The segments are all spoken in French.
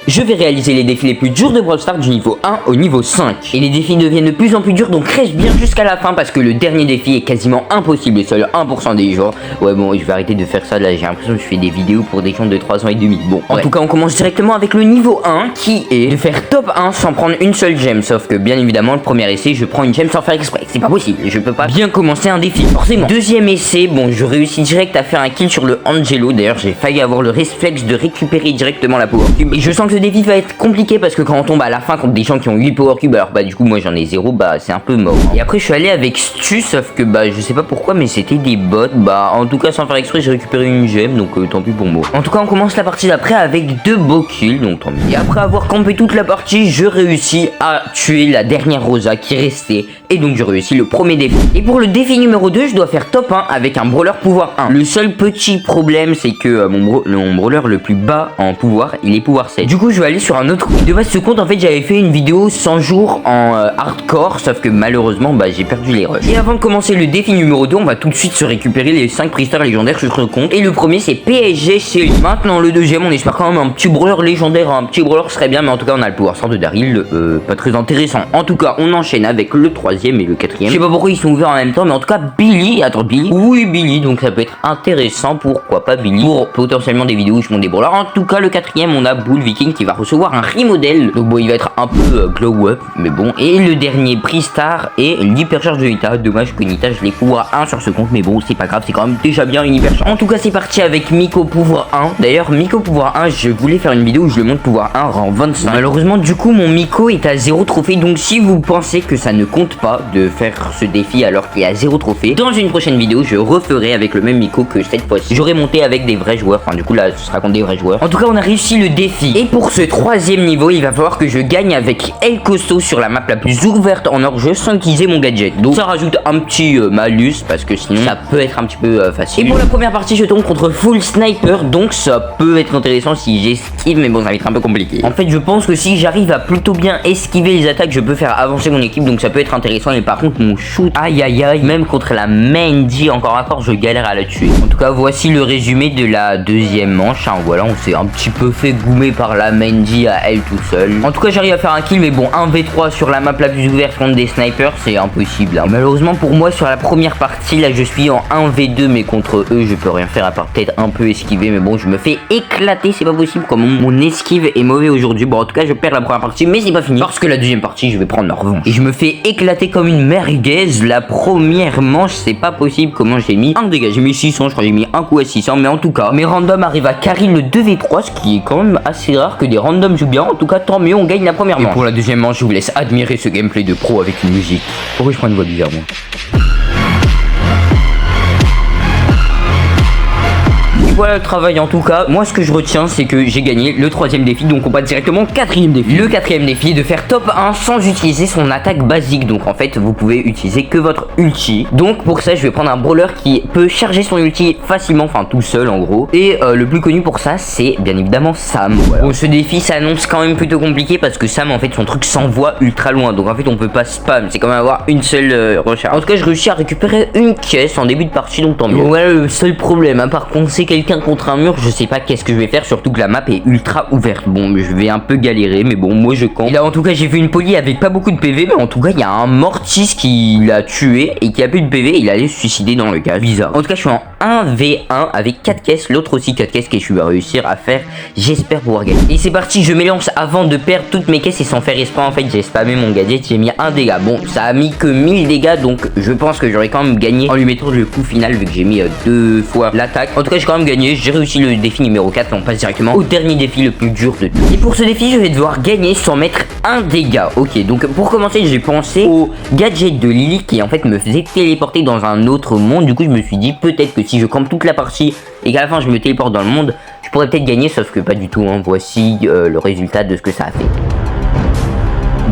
je vais réaliser les défis les plus durs de Brawl Stars du niveau 1 au niveau 5. Et les défis deviennent de plus en plus durs, donc reste bien jusqu'à la fin parce que le dernier défi est quasiment impossible et seul 1% des gens. Ouais bon, je vais arrêter de faire ça là, j'ai l'impression que je fais des vidéos pour des gens de 3 ans et demi. Bon, en tout cas on commence directement avec le niveau 1 qui est de faire top 1 sans prendre une seule gemme. Sauf que bien évidemment le premier essai je prends une gemme sans faire exprès, c'est pas possible, je peux pas bien commencer un défi forcément. Deuxième essai, bon je réussis direct à faire un kill sur le Angelo, d'ailleurs j'ai failli avoir le réflexe de récupérer directement la power cube. Et je sens que ce défi va être compliqué parce que quand on tombe à la fin contre des gens qui ont 8 power cube, alors bah du coup moi j'en ai 0, bah c'est un peu mort. Et après je suis allé avec Stu, sauf que bah je sais pas pourquoi mais c'était des bots, bah en tout cas sans faire exprès j'ai récupéré une gemme, donc tant pis pour moi. En tout cas on commence la partie d'après avec 2 beaux kills, donc tant mieux. Et après avoir campé toute la partie, je réussis à tuer la dernière Rosa qui restait, et donc je réussis le premier défi. Et pour le défi numéro 2, je dois faire top 1 avec un brawler pouvoir 1. Le seul petit problème c'est que mon brawler le plus bas en pouvoir, il est pouvoir 7. Du coup je vais aller sur un autre compte. De base ce compte en fait j'avais fait une vidéo 100 jours en hardcore, sauf que malheureusement bah j'ai perdu les rushs. Et avant de commencer le défi numéro 2, on va tout de suite se récupérer les 5 prix-stars légendaires sur ce compte. Et le premier c'est PSG Shield. Maintenant le deuxième, on espère quand même un petit brawler légendaire. Un petit brawler serait bien, mais en tout cas on a le pouvoir sort de Daryl, pas très intéressant. En tout cas on enchaîne avec le troisième et le quatrième. Je sais pas pourquoi ils sont ouverts en même temps, mais en tout cas Billy, attends Billy, oui Billy, donc ça peut être intéressant, pourquoi pas Billy, pour potentiellement des vidéos où je monte des brawlers. En tout cas le quatrième on a Bull Viking qui va recevoir un remodel, donc bon il va être un peu glow up, mais bon. Et le dernier prix star est l'hypercharge de Nita. Dommage que Nita je l'ai pouvoir 1 sur ce compte, mais bon c'est pas grave, c'est quand même déjà bien une hypercharge. En tout cas c'est parti avec Miko pouvoir 1. D'ailleurs Miko pouvoir 1, je voulais faire une vidéo où je le monte pouvoir 1 rang 25. Malheureusement du coup mon Miko est à 0 trophée, donc si vous pensez que ça ne compte pas de faire ce défi alors qu'il est à 0 trophée, dans une prochaine vidéo je referai avec le même Miko que cette fois-ci. J'aurais monté avec des vrais joueurs, enfin du coup là ce sera contre des vrais joueurs. En tout cas on a réussi le défi. Et pour ce troisième niveau il va falloir que je gagne avec El Costo sur la map la plus ouverte en or-jeu sans utiliser mon gadget. Donc ça rajoute un petit malus parce que sinon ça peut être un petit peu facile. Et pour la première partie je tombe contre Full Sniper, donc ça peut être intéressant si j'esquive, mais bon ça va être un peu compliqué. En fait je pense que si j'arrive à plutôt bien esquiver les attaques, je peux faire avancer mon équipe, donc ça peut être intéressant. Et par contre mon shoot, aïe aïe aïe, même contre la Mandy encore je galère à la tuer. En tout cas voici le résumé de la deuxième manche, hein. Voilà, on s'est un petit peu fait goumer par la Mandy à elle tout seul. En tout cas j'arrive à faire un kill, mais bon 1v3 sur la map la plus ouverte contre des snipers c'est impossible, hein. Malheureusement pour moi sur la première partie là je suis en 1v2, mais contre eux je peux rien faire à part peut-être un peu esquiver, mais bon je me fais éclater, c'est pas possible comment mon esquive est mauvais aujourd'hui. Bon en tout cas je perds la première partie, mais c'est pas fini parce que la deuxième partie je vais prendre ma revanche. Et je me fais éclater comme une merguez. La première manche c'est pas possible comment j'ai mis un dégât, j'ai mis 600, je crois que j'ai mis un coup à 600, mais en tout cas mes randoms arrivent à carry le 2v3, ce qui est quand même assez rare que des randoms jouent bien. En tout cas tant mieux, on gagne la première manche. Et pour la deuxième manche je vous laisse admirer ce gameplay de pro avec une musique. Pourquoi je prends une voix bizarre moi? Voilà le travail. En tout cas moi ce que je retiens c'est que j'ai gagné le troisième défi, donc on passe directement au quatrième défi. Le quatrième défi est de faire top 1 sans utiliser son attaque basique, donc en fait vous pouvez utiliser que votre ulti. Donc pour ça je vais prendre un brawler qui peut charger son ulti facilement, enfin tout seul en gros. Et le plus connu pour ça c'est bien évidemment Sam. Voilà. Bon ce défi s'annonce quand même plutôt compliqué parce que Sam en fait son truc s'envoie ultra loin, donc en fait on peut pas spam, c'est quand même avoir une seule recharge. En tout cas je réussis à récupérer une caisse en début de partie, donc tant mieux. Voilà le seul problème, hein, par contre c'est quelqu'un contre un mur, je sais pas qu'est-ce que je vais faire, surtout que la map est ultra ouverte. Bon je vais un peu galérer, mais bon moi je campe. Et là en tout cas j'ai vu une poly avec pas beaucoup de PV, mais en tout cas il y a un Mortis qui l'a tué et qui a plus de PV, il allait se suicider dans le cas, bizarre. En tout cas je suis en 1v1 avec 4 caisses, l'autre aussi 4 caisses que je vais réussir à faire, j'espère pouvoir gagner. Et c'est parti, je m'élance avant de perdre toutes mes caisses et sans faire respawn. En fait j'ai spammé mon gadget, j'ai mis un dégât, bon ça a mis que 1000 dégâts, donc je pense que j'aurais quand même gagné en lui mettant le coup final vu que j'ai mis 2 fois l'attaque. En tout cas j'ai quand même gagné, j'ai réussi le défi numéro 4, on passe directement au dernier défi le plus dur de tout. Et pour ce défi je vais devoir gagner sans mettre un dégât. Ok, donc pour commencer j'ai pensé au gadget de Lily qui en fait me faisait téléporter dans un autre monde. Du coup je me suis dit peut-être que si je campe toute la partie et qu'à la fin je me téléporte dans le monde, je pourrais peut-être gagner, sauf que pas du tout, hein. Voici le résultat de ce que ça a fait.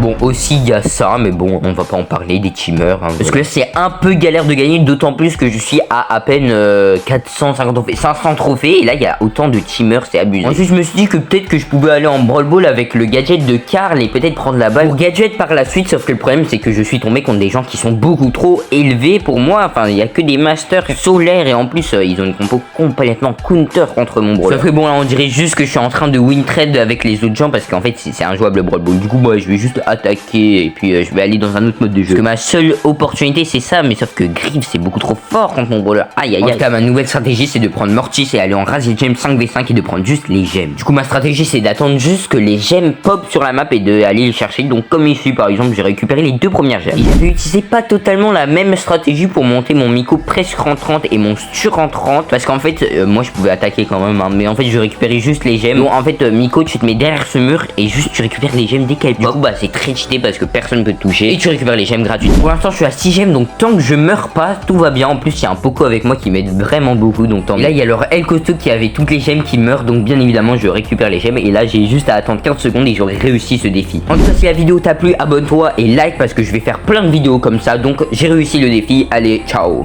Bon, aussi il y a ça, mais bon, on va pas en parler des teamers. Hein, parce que là, c'est un peu galère de gagner, d'autant plus que je suis à peine 450 trophées, 500 trophées, et là, il y a autant de teamers, c'est abusé. Ensuite, je me suis dit que peut-être que je pouvais aller en Brawl Ball avec le gadget de Karl et peut-être prendre la balle pour gadget par la suite, sauf que le problème, c'est que je suis tombé contre des gens qui sont beaucoup trop élevés pour moi. Enfin, il y a que des masters solaires, et en plus, ils ont une compo complètement counter contre mon brawler. Sauf que bon, là, on dirait juste que je suis en train de win trade avec les autres gens, parce qu'en fait, c'est injouable le Brawl Ball. Du coup, moi, je vais juste attaquer, et puis je vais aller dans un autre mode de jeu. Parce que ma seule opportunité, c'est ça, mais sauf que Griff, c'est beaucoup trop fort contre mon brawler. Aïe, aïe, aïe. En tout cas, ma nouvelle stratégie, c'est de prendre Mortis et aller en Razzie Gem 5v5 et de prendre juste les gemmes. Du coup, ma stratégie, c'est d'attendre juste que les gemmes pop sur la map et d'aller les chercher. Donc, comme ici, par exemple, j'ai récupéré les 2 premières gemmes. Et j'avais utilisé pas totalement la même stratégie pour monter mon Miko presque en 30 et mon Stur en 30. Parce qu'en fait, moi, je pouvais attaquer quand même, hein, mais en fait, je récupérais juste les gemmes. Bon, en fait, Miko, tu te mets derrière ce mur et juste tu récupères les gemmes dès qu'elles pop. Du coup, bah, c'est très cheaté parce que personne peut te toucher et tu récupères les gemmes gratuites. Pour l'instant, je suis à 6 gemmes, donc tant que je meurs pas, tout va bien. En plus, il y a un Poco avec moi qui m'aide vraiment beaucoup, donc tant mieux. Là, il y a leur El Costaud qui avait toutes les gemmes qui meurent, donc bien évidemment, je récupère les gemmes. Et là, j'ai juste à attendre 15 secondes et j'aurai réussi ce défi. En tout cas, si la vidéo t'a plu, abonne-toi et like parce que je vais faire plein de vidéos comme ça. Donc, j'ai réussi le défi. Allez, ciao.